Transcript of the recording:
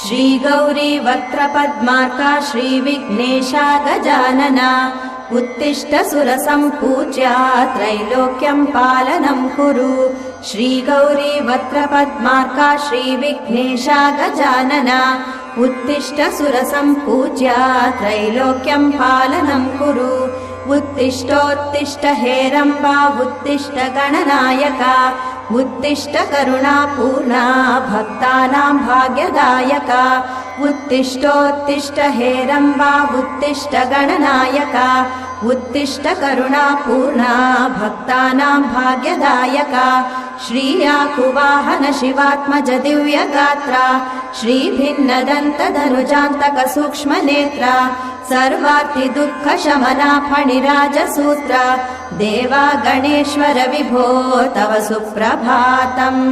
श्रीगौरी वक्त्रपद्मार्का श्रीविघ्नेशा गजानना उत्तिष्ठ सुरसम्पूज्या त्रैलोक्यं पालनं कुरु। श्रीगौरी वक्त्रपद्मार्का श्रीविघ्नेशा गजानना उत्तिष्ठ सुरसम्पूज्या त्रैलोक्यं पालनं कुरु। उत्तिष्ठोत्तिष्ठ हेरम्बा उत्तिष्ठ गणनायका उत्तिष्ठ करुणापूर्णा भक्तानां भाग्यदायका। उत्तिष्ठोत्तिष्ठ हेरम्बा उत्तिष्ठ गणनायका उत्तिष्ठ करुणापूर्णा भक्तानां भाग्यदायका। श्रीयाकुवाहन शिवात्मज दिव्यगात्रा श्रीभिन्नदन्तधनुजान्तक सूक्ष्मनेत्रा सर्वार्ति दुःखशमना फणिराजसूत्रा देवा गणेश्वर विभो तव सुप्रभातम्।